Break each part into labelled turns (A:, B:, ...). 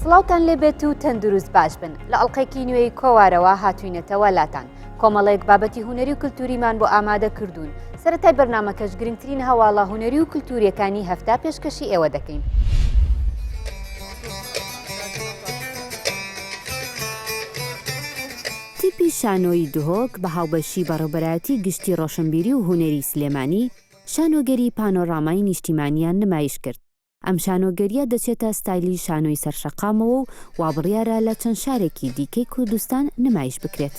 A: سڵاوتان لێبێت و تەندروست باش بن لە ئەڵلقەیەکی نوێی کۆوارەوە هاتووینەتەوە لاتان کۆمەڵێک بابەتی هوەری و کللتوریمان بۆ ئامادە کردوون سەرەتای بەرنامەکەش گرنگترین هەواڵە هوەری و کللتوریەکانی هەفتا پێشکەشی ئێوە دەکەین. تیپی شانۆی دهۆک بە هاوبەشی بەڕێوەبەرایەتی گشتی ڕۆشنبیری و هوەری سلێمانی شانۆگەری پانۆڕامای نیشتیمانیان نمایش کرد. ئەم شانۆگەریە دەچێتە ستایلی شانۆی سەرشەقامەوە و وابڕیارە لە چەند شارێکی دیکەی کوردستان نمایش بکرێت.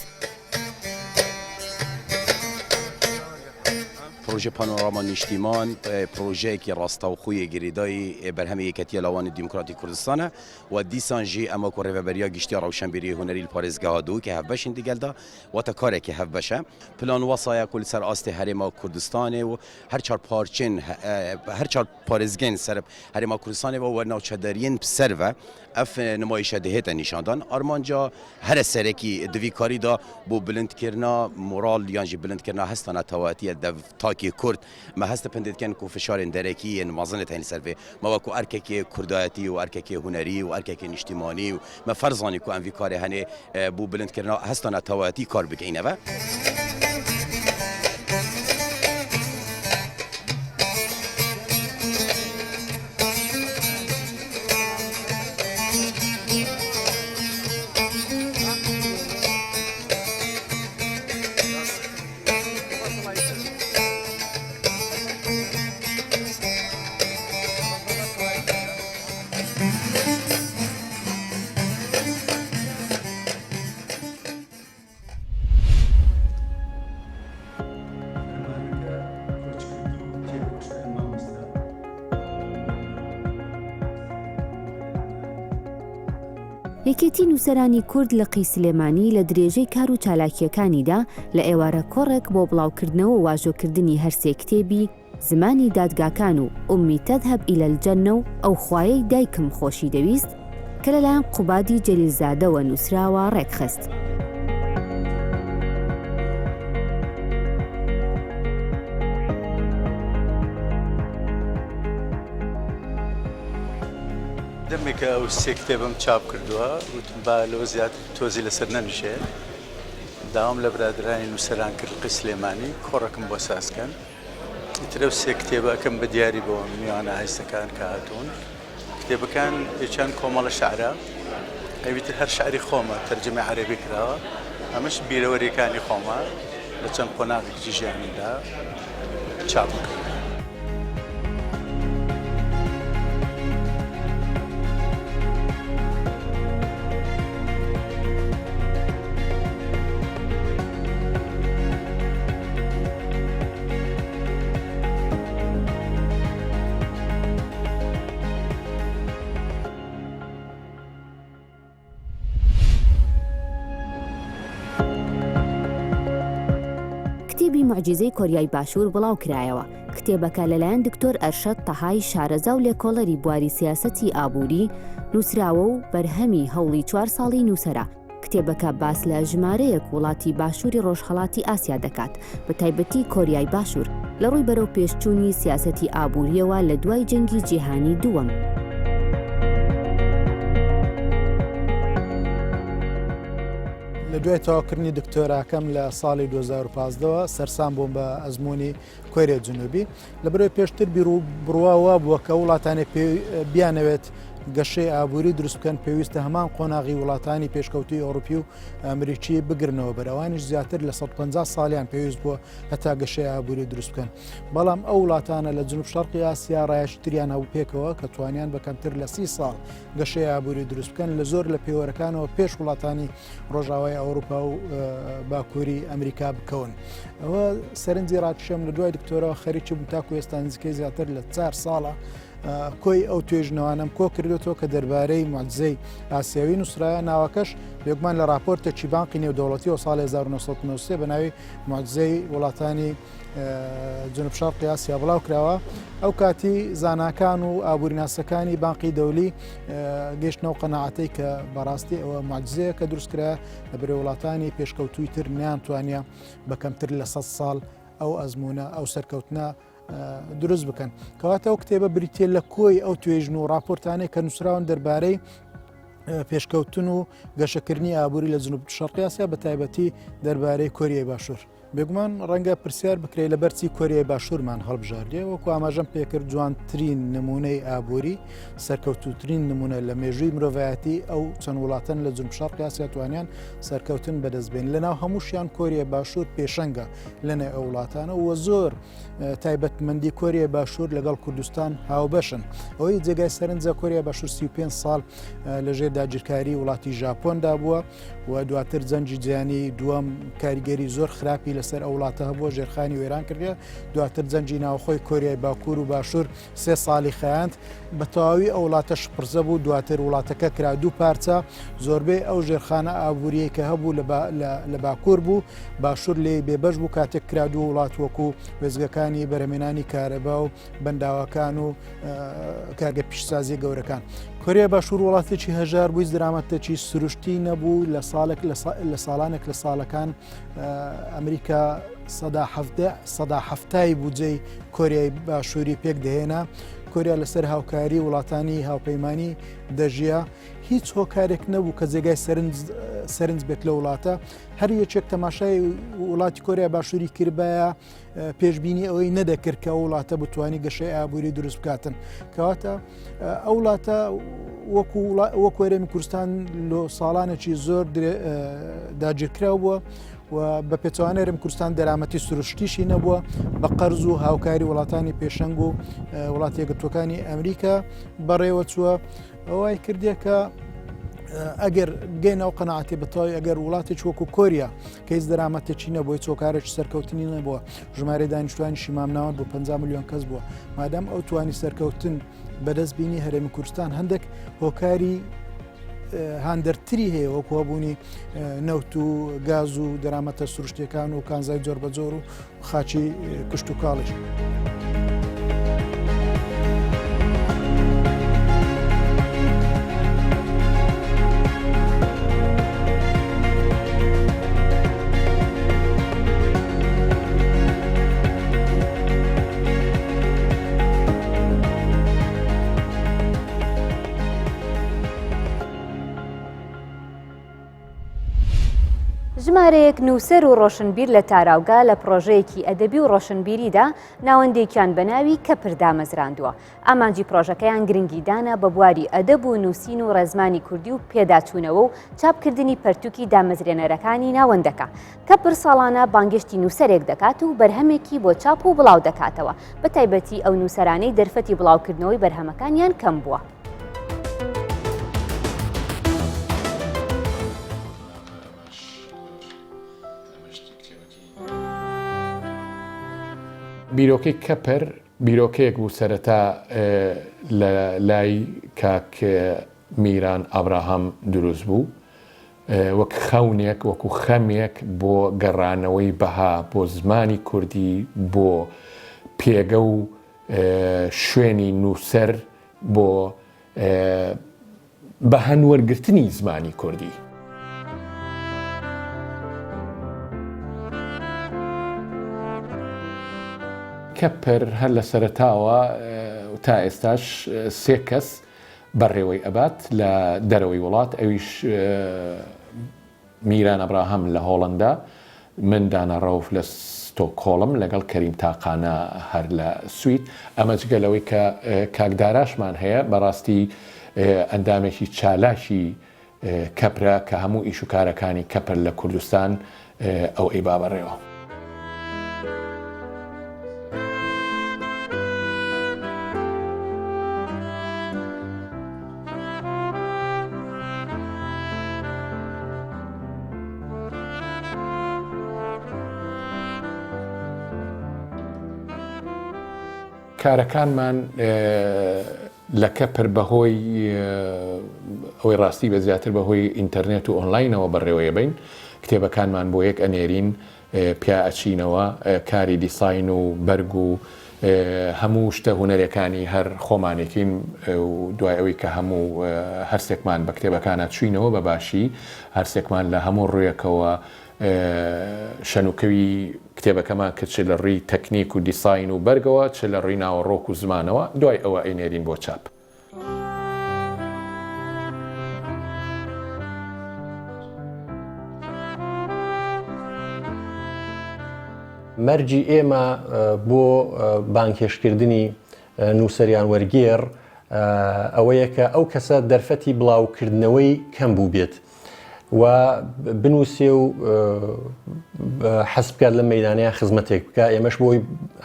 B: پروژه پانوراما نیشتیمان پروژه‌ای راستاوخوی گریدای برهمی یکتی لوان دموکراتی کردستانه و دیسان جی اما کو ریوبریا گشتی روشنبیری هنری پارێزگاها دو که هفبشین دیگلدا و تا کاری که هفبشه پلان وصایا کل سر است هرما کردستان و هر چهار پارچین هر چهار پارێزگین سر هرما کردستان و ناوچهدارین بسرو اف نمایش دهت نشاندن آرمانجا هر سرکی دوی کاری دا بو بلند کرنا مورال یانجی بلند کرنا هستانه تواتی دو تاکی کرد ما هست پندید کن کو فشار درکی مازن تین سرفه ما کو ارککی کردایتی و ارککی هنری و ارککی نیشتیمانی و ما فرضانی کو ام وی کار هنه بو بلند کرنا هستانه تواتی کار بگینه و
A: یەکێتی نووسەرانی کورد لە قی سلێمانی لە درێژەی کار و چالاکیەکانیدا لە ئێوارە کۆڕێک بۆ بڵاوکردنەوە و واژۆکردنی هەرسێ کتێبی زمانی دادگاکان و ئومی تەذهب ئیلە الجەنە و ئەو خوایەی دایکم خۆشی دەویست کە لەلایەن قوبادی جەلیلزادەوە نووسراوە ڕێکخست.
C: دەمێکە ئەو سێ کتێبم چاپ کردووە وتم با لەوە زیات تۆزی لەسەر نەنووشێ داوام لە برادرانی نووسەران کرد قی سلێمانی کۆڕەکەم بۆ سازکەن ئیترە و سێ کتێبە ئەەکەم بە دیاری بۆ میوانە هایستەکان کە هاتوون کتێبەکان یەکیان کۆمەڵە شەعرە ئەویتر هەر شەعری خۆمە تەرجەمەی عەرەبی کراوە ئەمەش بیرەوەریەکانی خۆمە لە چەند قۆناغێکی ژیانیدا چاپ کرد.
A: کتێبی موعجیزەی کۆریای باشوور بڵاو کرایەوە کتێبەکە لەلایەن دکتۆر ئەرشەد تەهای شارەزا و لێکۆڵەری بواری سیاسەتی ئابووری نووسراوە و بەرهەمی هەوڵی 4 ساڵی نووسەرە. کتێبەکە باس لە ژمارەیەک وڵاتی باشووری ڕۆژهەڵاتی ئاسیا دەکات بە تایبەتی کۆریای باشوور لە ڕووی بەرەو پێشچوونی سیاسەتی ئابووریەوە لە دوای جەنگی جیهانی دووەم.
D: لە دوای تەواوکردنی دکتۆراکەم لە ساڵی 2015ەوە سەرسام بووم بە ئەزمموی کۆریای جنوبی لەبەرەوەی پێشتر بڕواوە بووە کە وڵاتانی بیانەوێت گەشەی ئابووری دروست بکەن پێویستە هەمان قۆناغی وڵاتانی پێشکەوتوی ئەوروپی و ئەمریکی بگرنەوە بەرەوانیش زیاتر لە 150 ساڵیان پێویست بووە هەتا گەشەی ئابووری دروست بکەن بەڵام ئەو وڵاتانە لە جنوب شەرقی ئاسیا ڕایشتریان هەبوو پێکەوە کە توانیان بە کەمتر لە 30 ساڵ گەشەی ئابووری دروست بکەن لە زۆر لە پێوەرەکانەوە پێش وڵاتانی ڕۆژاوای ئەوروپا و باکووری ئەمریکا بکەون. ئەوە سەرنجی ڕاتشەم لە دوای دکتۆرەوە خەریکی بووم تاکو ئێستا نزیکەی زیاتر لە 4 ساڵە کۆی ئەو توێژنەوانم کۆ کردوەوە کە دەربارەی معجزەی ئاسیاوی نووسرایە ناوەکەش بێگومان لە راپۆرتێکی بانقی نێودەوڵەتیەوە ساڵی 1993 بە ناوی معجزەی وڵاتانی جنوب شەرقی ئاسیا بڵاو کراوە. ئەو کاتی زاناکان و ئابوورناسەکانی بانقی دەولی گەشتنەوە قەناعەتەی کە بەڕاستی ئەوە معجزەیە کە دروستکرا لە بەرەو وڵاتانی پێشکەوتووی تر نیانتوانە بە کەمتر لە 100 ساڵ ئەو ئەزمونە ئەو سەرکەوتنە دروست بکەن. کەواتە ئەو کتێبە بریتێ لە کۆی ئەو توێژن و راپۆرتانەی کە نووسراون دەربارەی پێشکەوتن و گەشەکردنی ئابووری لە جنوب شەرقی ئاسیا بە تایبەتی دەربارەی کۆریای باشوور. بێگومان ڕەنگە پرسیار بکرێت لە بەرچی کۆریای باشوورمان هەڵبژاردێ وەکو ئاماژەم پێکرد جوانترین نمونەی ئابووری سەرکەوتوترین نمونە لە مێژووی مرۆڤایەتی ئەو چەند وڵاتەن لە جنوب شەرقی ئاسیا توانیان سەرکەوتن بەدەستبێن لەناو هەمووشیان کۆریای باشوور پێشەنگە لەنێ ئەو وڵاتانە وە زۆر تایبەتمەندی کۆریای باشوور لەگەڵ کوردستان هاوبەشن ئەوەی جێگای سەرنجە کۆریای باشوور 35 ساڵ لەژێر داگیرکاری وڵاتی ژاپۆندا بووە و دواتر جەنجی جیهانی دووەم کاریگەری زۆر خراپی لەسەر ئەو وڵاتە هەبووە ژێرخانی وێران کردێ دواتر جەنجی ناوخۆی کۆریای باکوور و باشوور 3 ساڵی خەیاند بە تەواوی ئەو وڵاتە شپرزە بوو دواتر وڵاتەکە کرا دوو پارچە زۆربەی ئەو ژێرخانە ئابووریەی کە هەبوو لە باکوور بوو باشوور لێ بێبەش بوو کاتێک کرا دوو وڵات وەکو وێزگەکانی بەرهەمێنانی کارەبا و بەنداوەکان و کارگە پیشسازی گەورەکان. کۆریای باشوور وڵاتێکی هەژار بووی درامەتێکی سروشتی نەبوو لە ساڵانێک لە ساڵەکان ئەمریکا 170 بودجەی کۆریای باشووری پێک دەهێنا کۆریا لەسەر هاوکاری وڵاتانی هاوپەیمانی دەژیا هیچ هۆکارێک نەبوو کە جێگای سەرنج بێت لە وڵاتە هەر یەکێک تەماشای وڵاتی کۆریا باشووری کردبایە پێشببینی ئەوەی نەدەکرد کە وڵاتە بتوانی گەشەی ئابووری دروست بکاتن کەواتە ئەو وڵاتە وەکو وەرێمی کوردستان لە ساڵانێکی زۆر داگیرکراو بووە و بە پێچوانە هەرێمی کوردستان دەرامەتی سروشتیشی نەبووە بە قەرز و هاوکاری وڵاتانی پێشەنگ و وڵاتی یەکگرتوەکانی ئەمریکا بەڕێوە چووە ئەوەی کردێ کە ئەگەر گەین ئەو قەناعەتی بەتەواوی ئەگەر وڵاتێک وەکو کۆریا کە هیچ دەرامەتێکی نەبووی چۆکارێکی سەرکەوتنی نەبووە ژمارە دانیشتوانی مامناوەند بۆ 50 میلیۆن کەس بووە مادام ئەو توانی سەرکەوتن بەدەستبینی هەرێمی کوردستان هەندێک هۆکاری هاندەرتری هەیە وەکو هەبوونی نەوت و گاز و دەرامەتە سروشتیەکان و کانزای جۆر بە جۆر و خاچی کشت و کاڵش.
A: ژمارەیەک نووسەر و ڕۆشنبیر لە تاراوگا لە پرۆژەیەکی ئەدەبی و ڕۆشنبیریدا ناوەندێکیان بە ناوی کەپر دامەزراندووە. ئامانجی پرۆژەکەیان گرنگیدانە بە بواری ئەدەب و نووسین و ڕێزمانی کوردی و پێداچوونەوە و چاپکردنی پەرتووکی دامەزرێنەرەکانی ناوەندەکە. کەپر ساڵانە بانگشتی نووسەرێک دەکات و بەرهەمێکی بۆ چاپ و بڵاو دەکاتەوە بە تایبەتی ئەو نووسەرانەی دەرفەتی بڵاوکردنەوەی بەرهەمەکانیان کەم بووە.
E: بیرۆکەی کەپر بیرۆکەیەک بوو سەرەتا لە لای کاک میران ئابراهام دروست بوو وەک خەونێک وەکو خەمێک بۆ گەڕانەوەی بەها بۆ زمانی کوردی بۆ پێگە و شوێنی نووسەر بۆ بە هەنوەرگرتنی زمانی کوردی. کەپر هەر لە سەرەتاوە تا ئێستاش 3 کەس بەڕێوەی ئەبات لە دەرەوەی وڵات ئەویش میران ئەبراهام لە هۆڵندا من دانا ڕەوف لە ستۆکهۆڵم لەگەڵ کەریم تاقانە هەر لە سوید ئەمە جگەلەوەی کە کاکداراشمان هەیە بەڕاستی ئەندامێکی چالاشی کەپرە کە هەموو ئیش و کارەکانی کەپر لە کوردستان ئەو ئەی بابەڕێەوە. کارەکانمان لە کەپر بەهۆی ئەوەی ڕاستی بە زیاتر بەهۆی ئینتەرنێت و ئۆنلاینەوە بەڕێوەیە بین کتێبەکانمان بۆ یەک ئەنێرین پیا ئەچینەوە کاری دیساین و بەرگ و هەموو شتە هونەرەکانی هەر خۆمانێکین و دوای ئەوەی کە هەموو هەرسێکمان بە کتێبەکانە چوینەوە بە باشی هەرسێکمان لە هەموو ڕوویەکەوە شەنوکەوی کتێبەکەمان کە چ لە ڕووی تەکنیک و دیساین و بەرگەوە چ لە ڕووی ناوەڕۆک و زمانەوە دوای ئەوە ئەینێرین بۆ چاپ.
F: مەرجی ئێمە بۆ بانکێشکردنی نووسەریان وەرگێڕ ئەوەیە کە ئەو کەسە دەرفەتی بڵاوکردنەوەی کەم بوو بێت و بنووسێ و حەز بکات لە مەیدانەیە خزمەتێک بکە. ئێمەش بۆی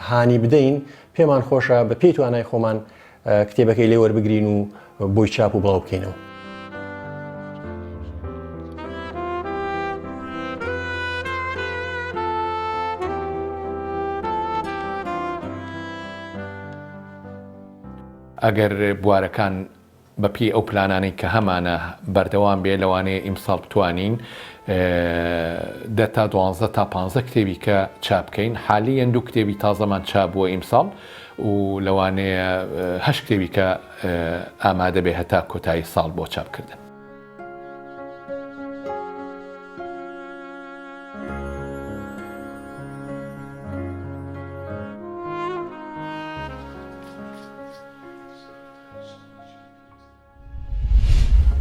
F: هانی بدەین پێمان خۆشە بە پێی توانای خۆمان کتێبەکەی لێ وەربگرین و بۆی چاپ و بڵاو بکەینەوە.
E: ئەگەر بوارەکان بەپی ئەو پلانانەی کە هەمانە بەردەوام بێ لەوانەیە ئیمساڵ بتوانین 10 تا 12 تا 15 کتێبی کە چاپ بکەین. حالیەن 2 کتێبی تازەمان چاپ بووە ئیمساڵ و لەوانەیە 8 کتێبی کە ئامادە بێ هەتا کۆتایی ساڵ بۆ چاپکردن.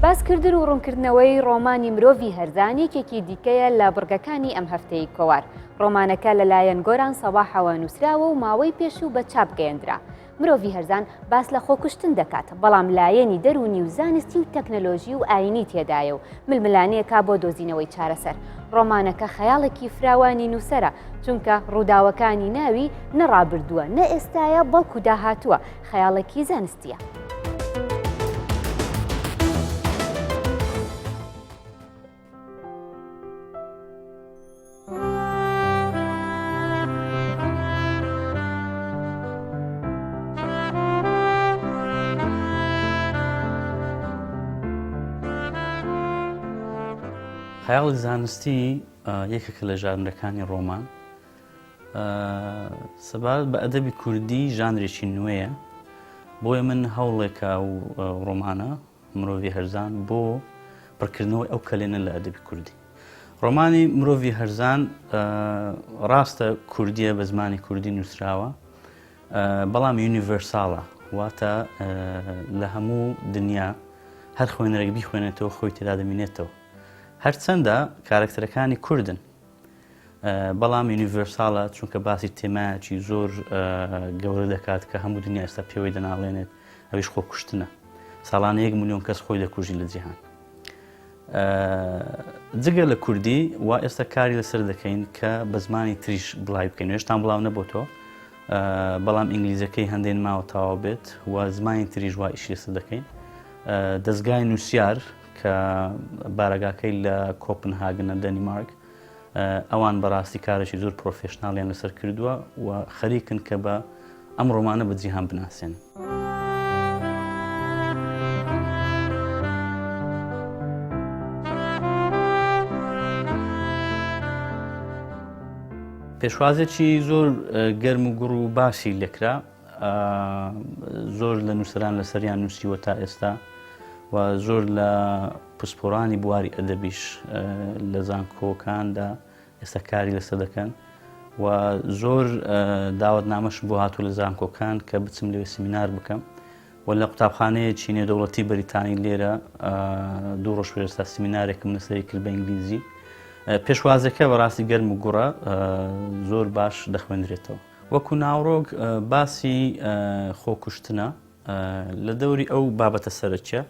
A: باسکردن و ڕوونکردنەوەی ڕۆمانی مرۆڤی هەرزان یەکێکی دیکەیە لە بڕگەکانی ئەم هەفتەی کۆوار. ڕۆمانەکە لەلایەن گۆران سەباحەوە نووسراوە و ماوەی پێشوو بە چاپ گەیەندرا. مرۆڤی هەرزان باس لە خۆکوشتن دەکات، بەڵام لایەنی دەرونی و زانستی و تەکنەلۆژی و ئاینی تێدایە و ململانەیەکا بۆ دۆزینەوەی چارەسەر. ڕۆمانەکە خەیاڵێکی فراوانی نووسەرە، چونکە ڕووداوەکانی ناوی نەڕابردووە نە ئێستایە بەڵکو داهاتووە، خەیاڵێکی زانستیە.
G: خەیاڵی زانستی یەکێکە لە ژانرەکانی ڕۆمان. سەبارەت بە ئەدەبی کوردی ژانرێکی نوێیە، بۆیە من هەوڵێکە و ڕۆمانە مرۆڤی هەرزان بۆ پڕکردنەوەی ئەو کەلێنە لە ئەدەبی کوردی. ڕۆمانی مرۆڤی هەرزان ڕاستە کوردیە بە زمانی کوردی نووسراوە، بەڵام یونیڤەرساڵە، واتە لە هەموو دنیا هەر خوێنەرێک بیخوێنێتەوە خۆی تێدا دەمێنێتەوە. هەرچەندە کارکتەرەکانی کوردن، بەڵام یونیڤەرساڵە، چونکە باسی تێمایەکی زۆر گەورە دەکات کە هەموو دنیا ئێستا پێوەی دەناڵێنێت، ئەویش خۆکوشتنە. ساڵانە 1 ملیۆن کەس خۆی دەکوژی لە جیهان. جگە لە کوردی وا ئێستا کاری لەسەر دەکەین کە بە زمانی تریش بڵاو بکەین. هێشتان بڵاو نەبووەوە، بەڵام ئینگلیزەکەی هەندێک ماوە تەواو بێت و زمانی تریش وا ئیشی لەسەر دەکەین. دەستگای نووسیار کە بارەگاکەی لە کۆپنهاگنە دەنیمارک، ئەوان بەڕاستی کارێکی زۆر پرۆفێشناڵیان لەسەر کردووە و خەریکن کە بە ئەم ڕۆمانە بە جیهان بناسێن. پێشوازێکی زۆر گەرم و گوڕ و باسی لێکرا، زۆر لە نووسەران لەسەریان نووسیوە تا ئێستا و زۆر لە پسپۆرانی بواری ئەدەبیش لە زانکۆکاندا ئێستا کاری لەسەر دەکەن و زۆر داوەتنامەش بۆ هاتوو لە زانکۆکان کە بچم لەوێ سیمینار بکەم و لە قوتابخانەیەکی نێودەوڵەتی بەریتانی لێرە 2 ڕۆژ پێشتا سیمینارێکم لەسەری کرد بە ئینگلیزی. پێشوازەکە بەڕاستی گەرم و گوڕە، زۆر باش دەخوێنرێتەوە. وەکو ناوڕۆک باسی خۆکوشتنە لە دەوری ئەو بابەتە سەرەکیە،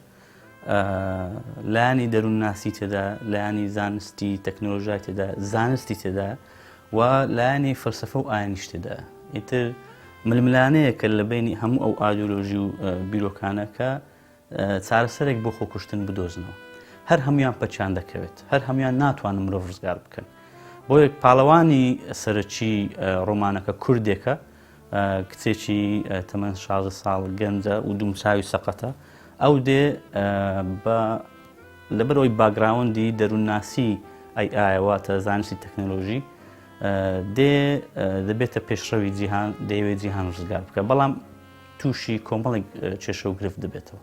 G: لایانی دەروونناسی تێدا، لایانی زانستی تەکنۆلۆژیای تێدا، زانستی تێدا و لایانی فەلسەفە و ئاینیش تێدا. ئیتر ململانەیە کە لە بینی هەموو ئەو ئایدۆلۆژی و بیرۆکانە کە چارەسەرێک بۆ خۆکوشتن بدۆزنەوە. هەر هەمویان پەچیان دەکەوێت، هەر هەمویان ناتوانن مرۆڤ ڕزگار بکەن. بۆ یەک پاڵەوانی سەرەکی ڕۆمانەکە کوردێکە، کچێکی تەمەن 16 ساڵ گەنجە و دوومچاوی سەقەتە. ئەو دێ لەبەرەوەی باگراوندی دەروونناسی ئایواتە زانستی تەکنۆلۆژی دەبێتە پێشڕەوی جیهان، دەیەوێت جیهان ڕزگار بکە، بەڵام تووشی کۆمەڵێک کێشە و گرفت دەبێتەوە.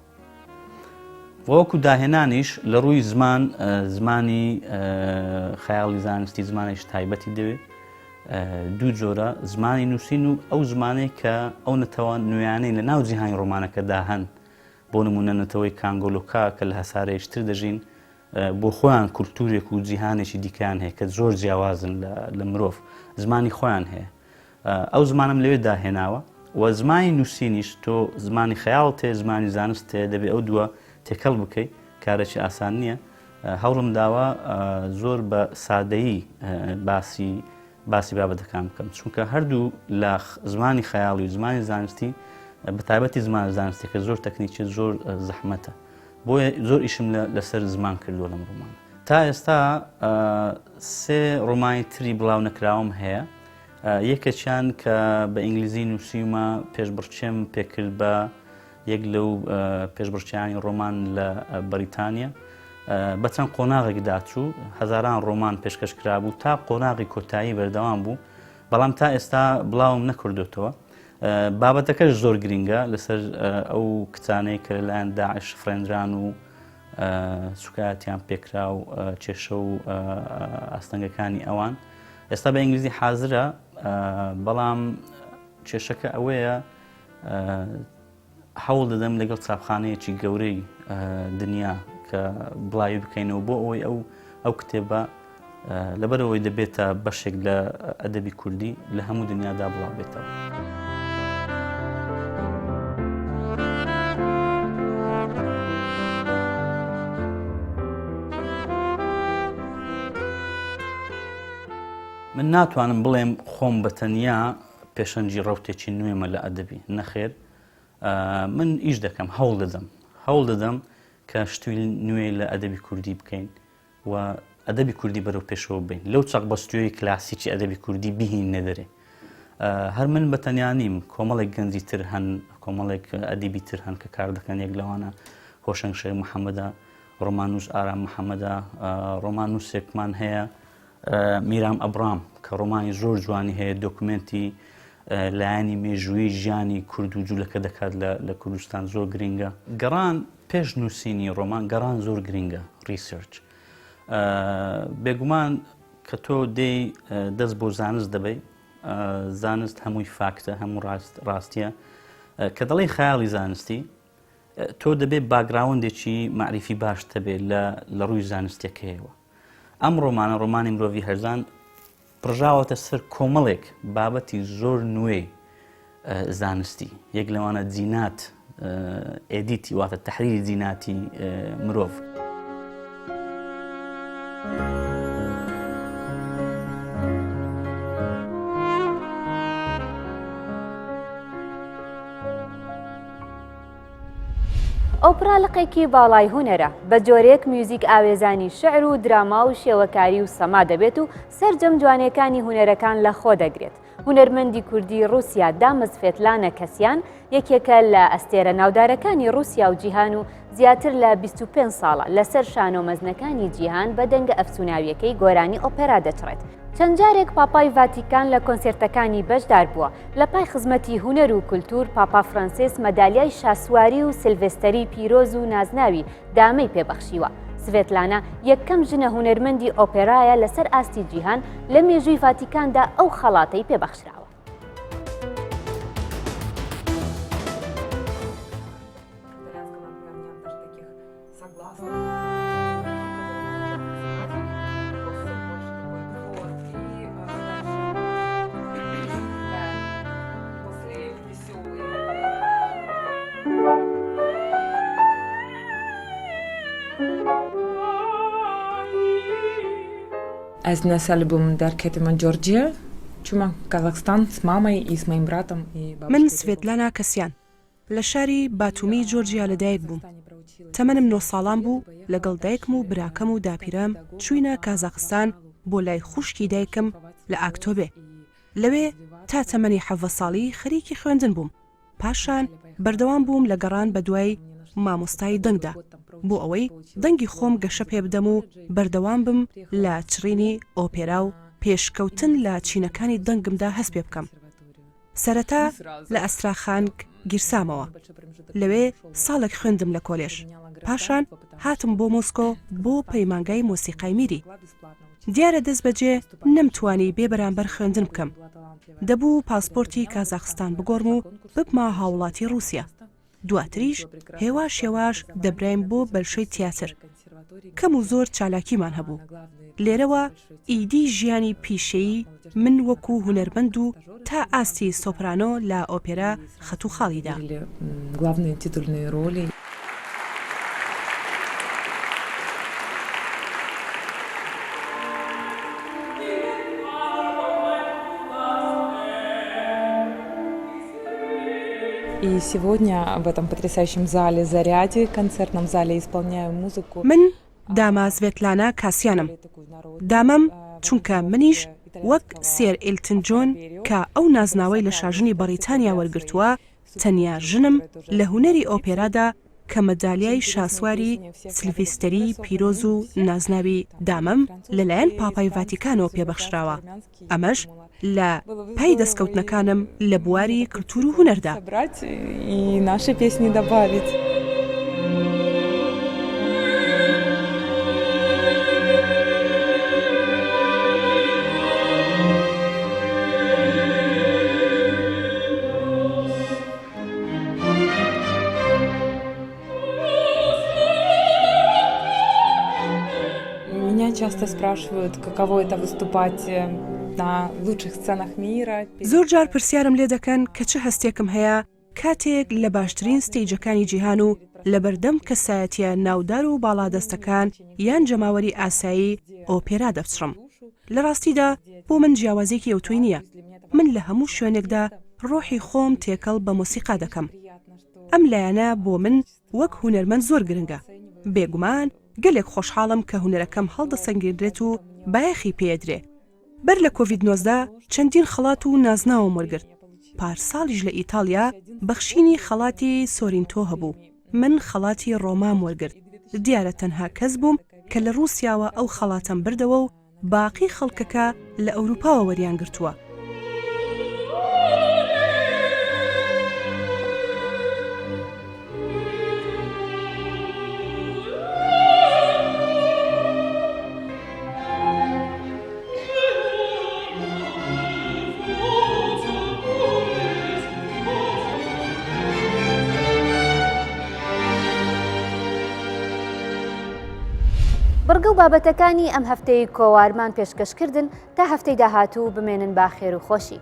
G: وەکو داهێنانیش لە ڕووی زمانی خەیاڵی زانستی زمانێکی تایبەتی دەوێت. 2 جۆرە زمانی نووسین و ئەو زمانەی کە ئەو نەتەوە نوێیانەی لە ناو جیهانی ڕۆمانەکەدا هەن، بۆ نمونە نەتەوەی کانگۆلۆکا کە لە هەسارەیەشتر دەژین، بۆ خۆیان کولتورێک و جیهانێکی دیکان هەیە کە زۆر جیاوازن لە مرۆڤ زمانی خۆیان هەیە ئەو زمانم لەوێدا هێناوە و زمانی نووسینیش تۆ زمانی خەیاڵ تێ زمانی زانست تێ دەبێت ئەو دووە تێکەڵ بکەیت کارێکی ئاسان نییە هەوڵم داوە زۆر بە سادەیی باسی بابەتەکان بکەم چونکە هەردوو لە زمانی خەیاڵی و زمانی زانستی بە تایبەتی زمان زانستی کە زۆر تەکنیکی زۆر زەحمەتە بۆیە زۆر ئیشم لەسەر زمان کردووە لەم ڕۆمانە تا ئێستا سێ ڕۆمانی تری بڵاو نەکراوم هەیە یەکێکیان کە بە ئینگلیزی نووسیمە پێشبڕکێم پێکرد بە یەک لەو پێشبڕکێیانی ڕۆمان لە بەریتانیا بە چەند قۆناغێک داچوو هەزاران ڕۆمان پێشکەش کرابوو تا قۆناغی کۆتایی بەردەوام بوو بەڵام تا ئێستا بڵاوم نەکردوێتەوە بابەتەکەش زۆر گرنگە لەسەر ئەو کچانەی کە لەلایەن داعش فرێنران و سوکایەتیان پێکرا و کێشە و ئاستەنگەکانی ئەوان ئێستا بە ئینگلیزی حازرە بەڵام کێشەکە ئەوەیە هەوڵ دەدەم لەگەڵ چاپخانەیەکی گەورەی دنیا کە بڵاوی بکەینەوە بۆ ئەوەی ئەو کتێبە لەبەرەوەی دەبێتە بەشێک لە ئەدەبی کوردی لە هەموو دنیادا بڵاو بێتەوە. من ناتوانم بڵێم خۆم بە تەنیا پێشەنجی ڕەوتێکی نوێمە لە ئەدەبی نەخێر من ئیش دەکەم هەوڵ دەدەم کە شتوی نوێ لە ئەدەبی کوردی بکەین و ئەدەبی کوردی بەرەو پێشەوە بین لەو چەق بەستوێی کلاسیکی ئەدەبی کوردی بیهین نەدەرێ هەر من بە تەنیا نیم کۆمەڵێک گەنجی تر هەن کۆمەڵێک ئەدیبی تر هەن کە کار دەکەن یەک لەوانە هۆشنگ شێخ محەممەدە ڕۆمانوس ئارام محەممەدە ڕۆمانوسێکمان هەیە میرام ئەبرام کە ڕۆمانی زۆر جوانی هەیە دۆکومنتی لایانی مێژووی ژیانی کورد و جوولەکە دەکات لە کوردستان زۆر گرنگە گەڕان پێش نووسینی ڕۆمان گەڕان زۆر گرنگە ریسرچ بێگومان کە تۆ دەی دەست بۆ زانست دەبەی زانست هەمووی فاکتە هەموو ڕاستیە کە دەڵی خەیاڵی زانستی تۆ دەبێت باگراوندێکی معریفی باش دەبێت لە ڕووی زانستیەکەیەوە ئەم ڕۆمانی مرۆڤی هەرزان پڕژاوەتە سەر کۆمەڵێک بابەتی زۆر نوێی زانستی یەک لەوانە جینات ئێدیتی واتە تەحریری جیناتی مرۆڤ
H: ئۆپراڵقێکی باڵای هوەرە بە جۆرێک میوزیک ئاوێزانی شعر و دراما و شێوەکاری و سەما دەبێت و سەرجەم جوانەکانی هوەرەکان لە خۆ دەگرێت هوەرمەندی کوردی رووسیا دامز فێتلانە کەسیان یەکێکە لە ئەستێرە ناودارەکانی رووسیا و جیهان و زیاتر لە 25 ساڵە لەسەر شانۆمەزنەکانی جیهان بە دەنگە ئەفسوناویەکەی گۆرانی ئۆپێرا دەچڕێت چەند جارێک پاپای ڤاتیکان لە کۆنسێرتەکانی بەشدار بووە لە پای خزمەتی هونەر و کولتور پاپا فرانسیس مەدالیای شاسواری و سیلڤێستەری پیرۆز و نازناوی دامەی پێبەخشیوە سڤێتلانە یەکەم ژنە هونەرمەندی ئۆپێرایە لەسەر ئاستی جیهان لە مێژووی ڤاتیکاندا ئەو خەڵاتەی پێبەخشراوە
I: Ez nesel bum derketime Georgia, چوومە کازاخستان مامای ئی سمەیم براتم
J: من سڤێتلانا کەسیان لە شاری باتومی جۆرجیا لەدایک بووم تەمەنم 9 ساڵان بوو لەگەڵ دایکم و براکەم و داپیرم چووینە کازاخستان بۆ لای خوشکی دایکم لە ئاکتۆبێ لەوێ تا تەمەنی 7 ساڵی خەریکی خوێندن بووم پاشان بەردەوام بووم لە گەڕان بە دوای مامۆستای دەنگدا بۆ ئەوەی دەنگی خۆم گەشە پێ بدەم و بەردەوام بم لە چڕینی ئۆپێرا و پێشکەوتن لە چینەکانی دەنگمدا هەست پێ بکەم سەرەتا لە ئەستراخانگ گیرسامەوە لەوێ ساڵێک خوێندم لە کۆلێژ پاشان هاتم بۆ مۆسکۆ بۆ پەیمانگای مۆسیقای میری دیارە دەست بەجێ نەمتوانی بێ بەرامبەر خوێندن بکەم دەبوو پاسپۆرتی کازاخستان بگۆڕم و ببمە هاوڵاتی رووسیا دواتریش هێواش دەبرایم بۆ بەلشەی تیاتر کەم و زۆر چالاکیمان هەبوو. لێرەوە ئیدی ژیانی پیشەیی من وەکو هونەرمەند و تا ئاستی سۆپرانۆ لە ئۆپێرا خەت و خاڵیدا.
I: И сегодня в этом потрясающем зале «Заряде», концертном зале, исполняю музыку.
J: من داما سڤێتلانە کاسیانم. دامەم چونکە منیش وەک سێر ئیلتن جۆن کە ئەو نازناوەی لە شاژنی بەریتانیا وەرگرتووە تەنیا ژنم لە هونەری ئۆپێرادا کە مەدالیای شاسواری سلڤیستەری پیرۆز و نازناوی دامەم لەلایەن پاپای ڤاتیکانەوە پێبەخشراوە. ئەمەش لە پای دەستکەوتنەکانم لە بواری کلتور و هونەردا.
I: И наши песни добавить. Меня часто спрашивают, каково это выступать на лучших сценах мира.
J: زۆر جار پرسیارم لێ دەکەن کە چه هەستێکم هەیە کاتێک لە باشترین ستەیجەکانی جیهان و لە بەردەم کەسایەتیە ناودار و باڵادەستەکان یان جەماوەری ئاسایی ئۆپێرا دەبچڕم. لە ڕاستیدا بۆ من جیاوازێکی ئەوتوی نییە. من لە هەموو شوێنێکدا ڕۆحی خۆم تێکەڵ بە مۆسیقا دەکەم. ئەم لایەنە بۆ من وەک هونەرمەند زۆر گرنگە. بێگومان گەلێک خۆشحاڵم کە هونەرەکەم هەڵدەسەنگێنرێت و بایەخی پێدرێ. بەر لە کۆڤید-19 چەندین خەڵات و نازناوم وەرگرت. پارساڵیش لە ئیتالیا بەخشینی خەڵاتی سۆرینتۆ هەبوو. من خەڵاتی ڕۆمام وەرگرت. دیارە تەنها کەس بووم کە لە رووسیاوە ئەو خەڵاتم بردەوە و باقی خەڵکەکە لە ئەوروپاوە وەریان گرتووە.
H: بڕگە و بابەتەکانی ئەم هەفتەی کۆوارمان پێشکەشکردن تا هەفتەی داهاتوو بمێنن با خێر و خۆشی.